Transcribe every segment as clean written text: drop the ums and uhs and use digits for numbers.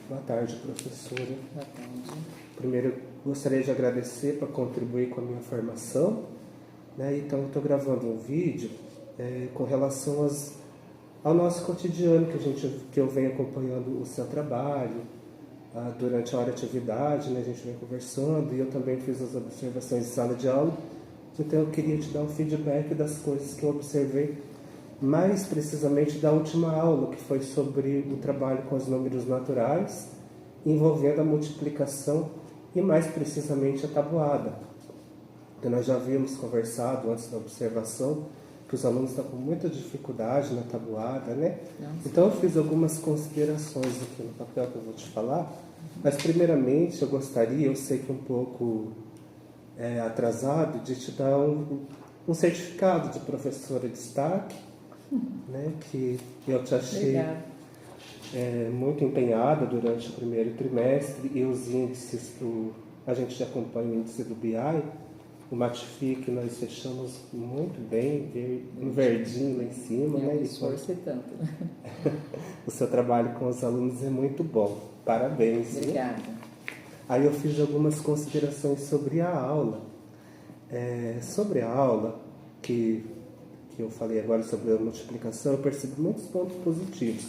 Boa tarde, professora. Boa tarde. Primeiro, eu gostaria de agradecer para contribuir com a minha formação, né? Então, eu estou gravando um vídeo com relação ao nosso cotidiano, que eu venho acompanhando o seu trabalho durante a hora de atividade, né? A gente vem conversando e eu também fiz as observações de sala de aula. Então, eu queria te dar um feedback das coisas que eu observei, mais precisamente da última aula, que foi sobre o trabalho com os números naturais, envolvendo a multiplicação e mais precisamente a tabuada. Então, nós já havíamos conversado antes da observação que os alunos estão com muita dificuldade na tabuada, né? Então eu fiz algumas considerações aqui no papel que eu vou te falar, mas primeiramente eu sei que um pouco atrasado, de te dar um certificado de professora de destaque, né? Que eu te achei muito empenhada durante o primeiro trimestre, e os índices a gente já acompanha o índice do BI, o Matific, nós fechamos muito bem, um verdinho lá em cima, né? Esforço e tanto. O seu trabalho com os alunos é muito bom, parabéns. Obrigada. Aí eu fiz algumas considerações sobre a aula. Sobre a aula, que eu falei agora sobre a multiplicação, eu percebi muitos pontos positivos.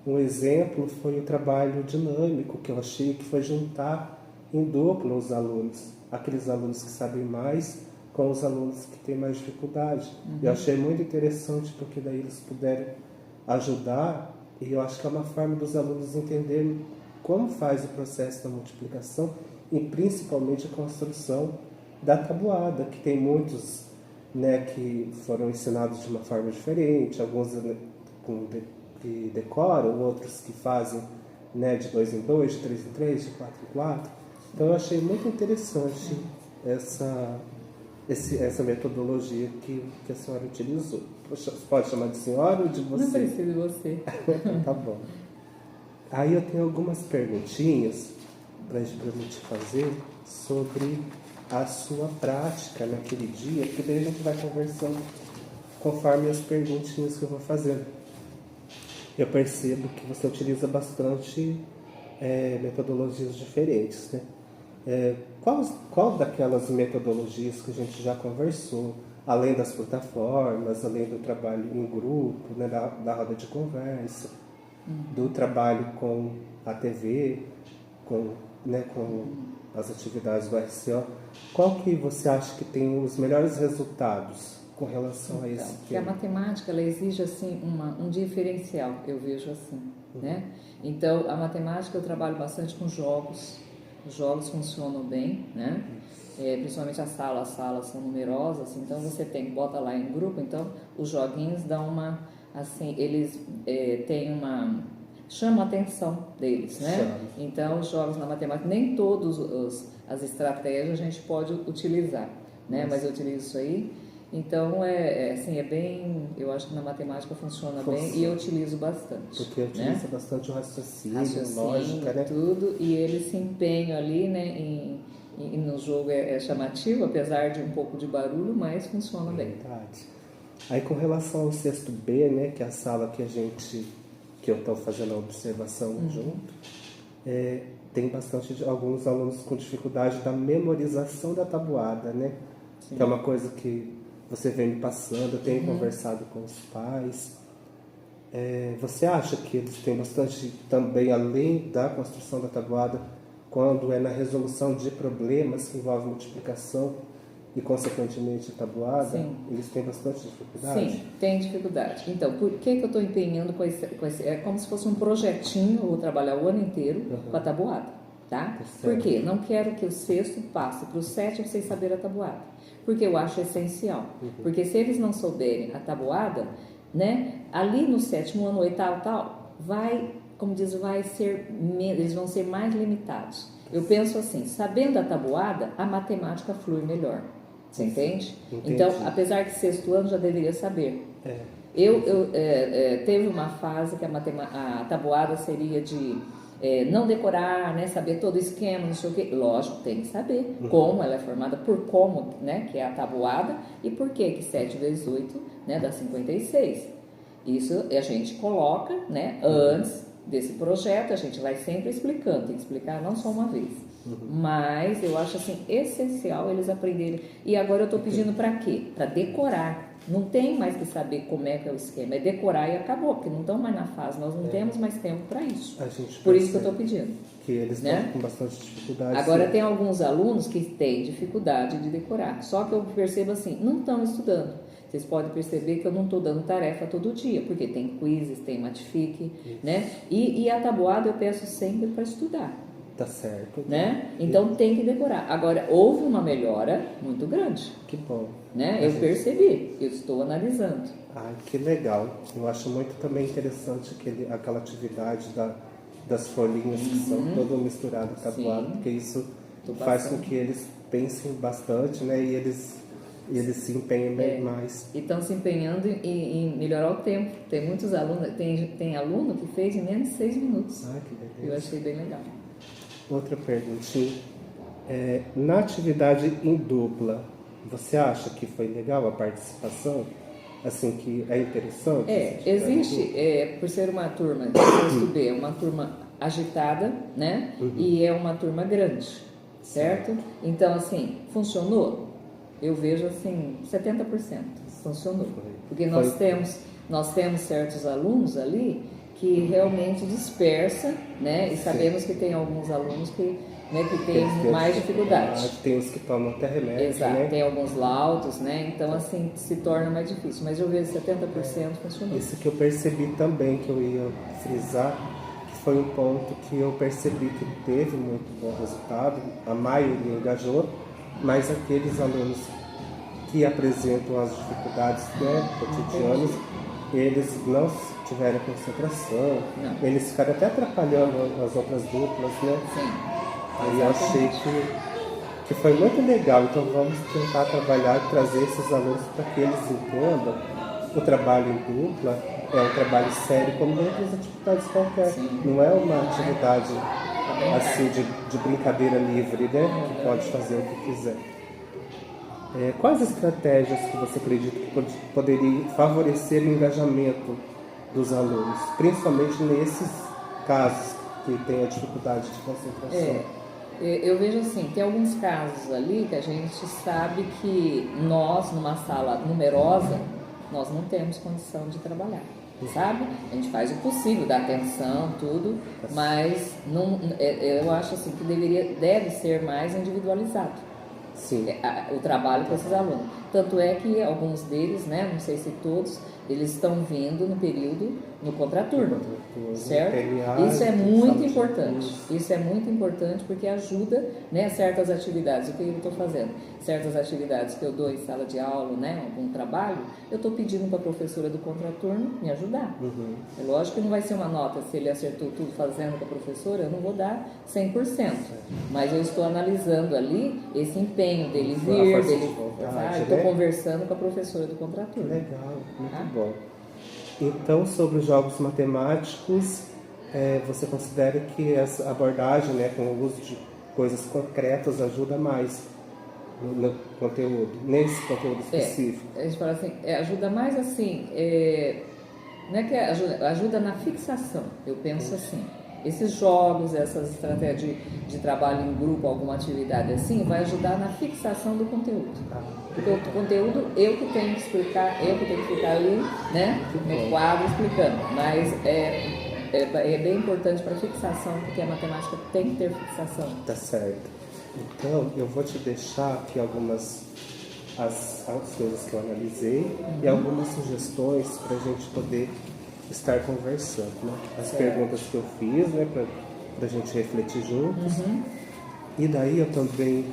Um exemplo foi o trabalho dinâmico, que eu achei que foi juntar em dupla os alunos, aqueles alunos que sabem mais com os alunos que têm mais dificuldade. Eu achei muito interessante, porque daí eles puderam ajudar, e eu acho que é uma forma dos alunos entenderem como faz o processo da multiplicação e principalmente a construção da tabuada, que tem muitos, né, que foram ensinados de uma forma diferente, alguns que decoram, outros que fazem, né, de 2 em 2, de 3 em 3, de 4 em 4. Então eu achei muito interessante essa metodologia que a senhora utilizou. Pode chamar de senhora ou de você? Não preciso de você. Tá bom. Aí eu tenho algumas perguntinhas para mim te fazer sobre a sua prática naquele dia, porque daí a gente vai conversando conforme as perguntinhas que eu vou fazendo. Eu percebo que você utiliza bastante metodologias diferentes, né? Qual daquelas metodologias que a gente já conversou, além das plataformas, além do trabalho em grupo, né, da roda de conversa, do trabalho com a TV, com as atividades do RCO, qual que você acha que tem os melhores resultados com relação a esse tema? A matemática, ela exige assim um diferencial, eu vejo assim, né? Então, a matemática eu trabalho bastante com jogos. Os jogos funcionam bem, né? Principalmente as salas são numerosas, então você bota lá em grupo, então os joguinhos dão assim, eles têm chama a atenção deles, né? Então, os jogos na matemática, nem todas as estratégias a gente pode utilizar, né? Mas eu utilizo isso aí. Então, bem, eu acho que na matemática funciona bem e eu utilizo bastante. Porque utiliza bastante o raciocínio, lógica, né? Tudo, e eles se empenham ali, né? E no jogo é chamativo, apesar de um pouco de barulho, mas funciona bem. Verdade. Aí, com relação ao sexto B, né? Que é a sala que eu estou fazendo a observação junto, tem alguns alunos com dificuldade da memorização da tabuada, né? Sim. Que é uma coisa que você vem me passando, eu tenho conversado com os pais. Você acha que eles têm bastante também, além da construção da tabuada, quando é na resolução de problemas que envolvem multiplicação e, consequentemente, a tabuada? Sim. Eles têm bastante dificuldade? Sim, tem dificuldade. Então, por que eu estou empenhando com esse... É como se fosse um projetinho, eu vou trabalhar o ano inteiro com a tabuada, tá? Por quê? Não quero que o sexto passe para o sétimo sem saber a tabuada. Porque eu acho essencial. Porque se eles não souberem a tabuada, né, ali no sétimo ano, oitavo tal, eles vão ser mais limitados. Eu penso assim, sabendo a tabuada, a matemática flui melhor. Você entende? Entendi. Então, apesar que sexto ano já deveria saber. Teve uma fase que a tabuada seria de não decorar, né, saber todo o esquema, não sei o quê. Lógico, tem que saber como ela é formada, por como, né, que é a tabuada, e por que 7 vezes 8, né, dá 56. Isso a gente coloca, né, antes desse projeto, a gente vai sempre explicando, tem que explicar não só uma vez. Mas eu acho assim essencial eles aprenderem. E agora eu estou pedindo para quê? Para decorar. Não tem mais que saber como é que é o esquema, é decorar e acabou, porque não estão mais na fase, nós não temos mais tempo para isso. Por isso que eu estou pedindo. Que eles estão com bastante dificuldade. Agora tem alguns alunos que têm dificuldade de decorar, só que eu percebo assim, não estão estudando. Vocês podem perceber que eu não estou dando tarefa todo dia, porque tem quizzes, tem matifique, né? E a tabuada eu peço sempre para estudar. Tá certo. Né? Então tem que decorar. Agora, houve uma melhora muito grande. Que bom. Né? Eu percebi, eu estou analisando. Ai, que legal. Eu acho muito também interessante aquela atividade das folhinhas que são todas misturadas, tabuado, porque isso faz com que eles pensem bastante, né? E eles se empenhem bem mais. E estão se empenhando em melhorar o tempo. Tem muitos alunos, tem aluno que fez em menos de 6 minutos. Ah, que beleza. Eu achei bem legal. Outra perguntinha. Na atividade em dupla, você acha que foi legal a participação? Assim, que é interessante? Existe, por ser uma turma de sexto B, é uma turma agitada, né? E é uma turma grande, certo? Então, assim, funcionou? Eu vejo, assim, 70% funcionou. Porque nós temos certos alunos ali que realmente dispersa, né? E sabemos que tem alguns alunos que têm mais dificuldade. Tem os que tomam até remédio, exato, né? Tem alguns laudos, né? Então, assim, se torna mais difícil. Mas eu vejo 70% funcionando. Isso que eu percebi também, que eu ia frisar, que foi um ponto que eu percebi que teve muito bom resultado, a maioria engajou, mas aqueles alunos que apresentam as dificuldades cotidianas, eles não tiveram concentração, eles ficaram até atrapalhando as outras duplas, né? Sim. Aí eu achei que foi muito legal, então vamos tentar trabalhar e trazer esses alunos para que eles entendam o trabalho em dupla é um trabalho sério como outras atividades qualquer. Sim. Não é uma atividade assim de brincadeira livre, né? Que pode fazer o que quiser. Quais estratégias que você acredita que poderia favorecer o engajamento dos alunos, principalmente nesses casos que tem a dificuldade de concentração? Eu vejo assim, tem alguns casos ali que a gente sabe que nós, numa sala numerosa, nós não temos condição de trabalhar, sabe? A gente faz o possível, dá atenção, tudo, mas não, eu acho assim que deve ser mais individualizado. Sim. O trabalho com esses alunos. Tanto é que alguns deles, né, não sei se todos, eles estão vindo no período, no contraturno, certo? Isso é muito importante. Isso é muito importante porque ajuda, né, certas atividades. O que eu estou fazendo? Certas atividades que eu dou em sala de aula, né, algum trabalho, eu estou pedindo para a professora do contraturno me ajudar. É lógico que não vai ser uma nota, se ele acertou tudo fazendo com a professora, eu não vou dar 100%. Mas eu estou analisando ali esse empenho dele vir, dele... estou conversando com a professora do contraturno. Legal, muito bom. Então, sobre os jogos matemáticos, você considera que essa abordagem, né, com o uso de coisas concretas ajuda mais no conteúdo, nesse conteúdo específico? A gente fala assim, ajuda mais assim, não é que ajuda na fixação, eu penso assim. Esses jogos, essas estratégias de trabalho em grupo, alguma atividade assim, vai ajudar na fixação do conteúdo. Porque o conteúdo eu que tenho que explicar, eu que tenho que ficar ali, né, no quadro explicando. Mas é bem importante para fixação, porque a matemática tem que ter fixação. Tá certo. Então, eu vou te deixar aqui algumas as coisas que eu analisei e algumas sugestões para a gente poder estar conversando, né? As perguntas que eu fiz, né, para a gente refletir juntos. E daí eu também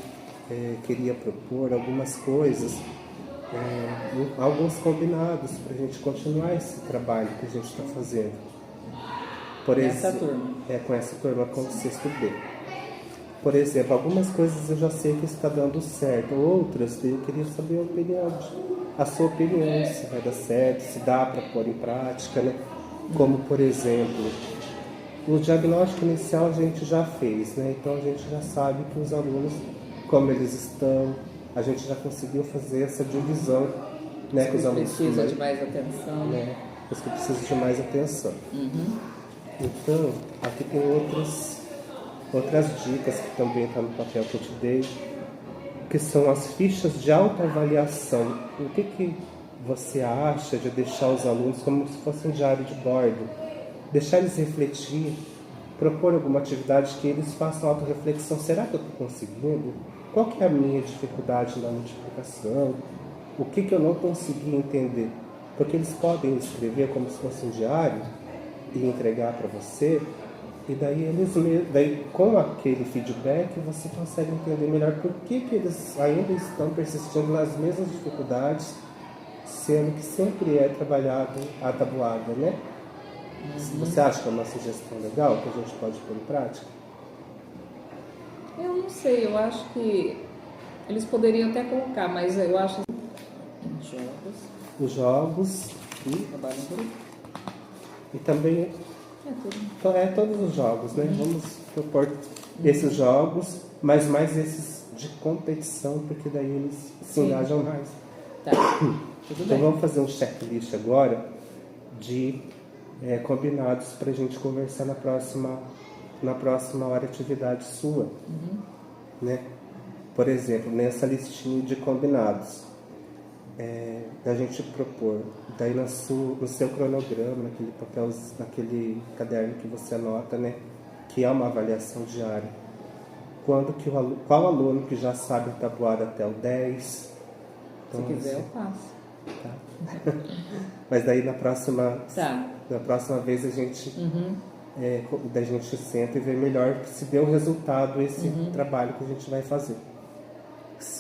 queria propor algumas coisas, alguns combinados para a gente continuar esse trabalho que a gente está fazendo. Por turma. Com essa turma com o sexto B. Por exemplo, algumas coisas eu já sei que está dando certo, outras eu queria saber a opinião, a sua opinião, se vai dar certo, se dá para pôr em prática, né? Como, por exemplo, o diagnóstico inicial a gente já fez, né? Então a gente já sabe que os alunos, como eles estão, a gente já conseguiu fazer essa divisão, né? Os que precisam de mais atenção. Né? Os que precisam de mais atenção. Então, aqui tem outras dicas que também estão no papel que eu te dei, que são as fichas de autoavaliação. O que você acha de deixar os alunos como se fosse um diário de bordo? Deixar eles refletir, propor alguma atividade que eles façam autorreflexão. Será que eu estou conseguindo? Qual que é a minha dificuldade na multiplicação? O que eu não consegui entender? Porque eles podem escrever como se fosse um diário e entregar para você, e daí com aquele feedback você consegue entender melhor por que eles ainda estão persistindo nas mesmas dificuldades, sendo que sempre é trabalhado a tabuada, né? Você acha que é uma sugestão legal que a gente pode pôr em prática? Eu não sei, eu acho que eles poderiam até colocar, mas eu acho Os jogos trabalho em grupo. e também Tudo. todos os jogos, né? Vamos propor esses jogos, mas mais esses de competição, porque daí eles se engajam mais. Tá, tudo Então bem. vamos fazer um checklist agora de combinados para a gente conversar na próxima hora de atividade sua, né? Por exemplo, nessa listinha de combinados, a gente propor, daí no seu cronograma, naquele papel, naquele caderno que você anota, né? Que é uma avaliação diária. Qual aluno que já sabe a tabuada até o 10? Então, Se quiser, eu faço. tá. Mas daí na próxima vez a gente senta e vê melhor se deu resultado esse trabalho que a gente vai fazer.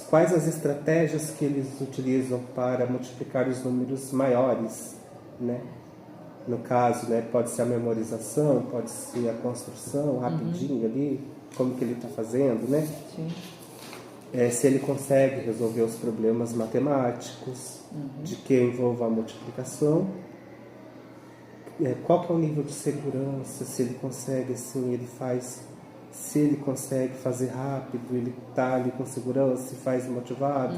Quais as estratégias que eles utilizam para multiplicar os números maiores, né? No caso, né, pode ser a memorização, pode ser a construção, rapidinho ali, como que ele está fazendo, né? Sim. Se ele consegue resolver os problemas matemáticos, de que envolva a multiplicação, qual que é o nível de segurança, se ele consegue, assim, se ele consegue fazer rápido, ele está ali com segurança, se faz motivado,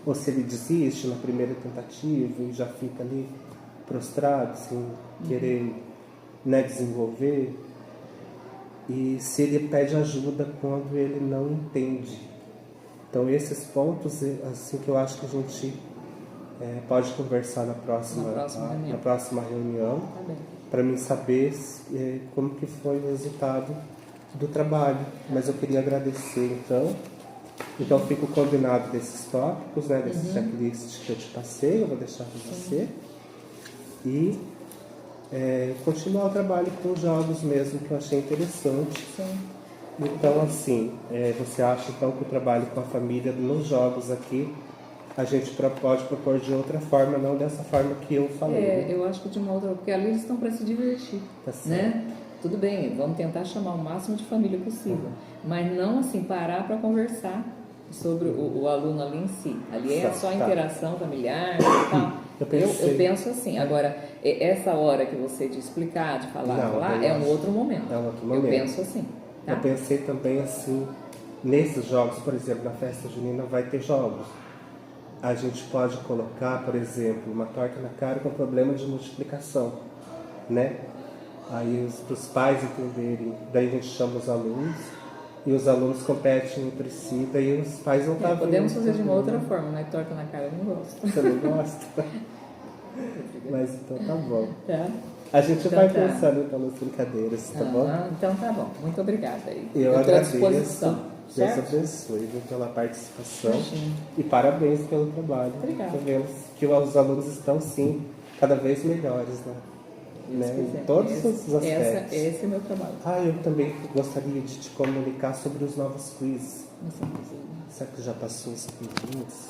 ou se ele desiste na primeira tentativa e já fica ali prostrado, sem querer, né, desenvolver, e se ele pede ajuda quando ele não entende. Então esses pontos, assim, que eu acho que a gente pode conversar na próxima reunião, Tá bem. para mim saber como que foi o resultado do trabalho. Mas eu queria agradecer, então fica combinado desses tópicos, né, desse checklist que eu te passei, eu vou deixar para você, e continuar o trabalho com os jogos mesmo, que eu achei interessante. Sim. Então, assim, você acha então que o trabalho com a família nos jogos aqui a gente pode propor de outra forma, não dessa forma que eu falei? Né? Eu acho que de uma outra, porque ali eles estão para se divertir, Tá certo. né? Tudo bem, vamos tentar chamar o máximo de família possível, mas não assim parar para conversar sobre o aluno ali em si. Ali é só interação familiar e tal. Eu penso assim. Agora, essa hora que você de explicar, de falar, é um outro momento. É um outro momento. Eu penso assim. Tá? Eu pensei também assim, nesses jogos, por exemplo, na festa junina vai ter jogos. A gente pode colocar, por exemplo, uma torta na cara com problema de multiplicação, né? Aí os pais entenderem, daí a gente chama os alunos e os alunos competem entre si, daí os pais não estavam... Podemos fazer de uma outra forma, mas torta na cara eu não gosto. Você não gosta? Mas então tá bom. Tá? A gente vai pensando então nas brincadeiras, tá bom? Então tá bom. Muito obrigada aí. Eu agradeço. Deus Certo? abençoe pela participação. Imagina. E parabéns pelo trabalho. Obrigada. Vemos que os alunos estão sim cada vez melhores, né? Em todos os aspectos. Esse é meu trabalho. Eu também gostaria de te comunicar sobre os novos quizzes. Será que já passou os pedidos?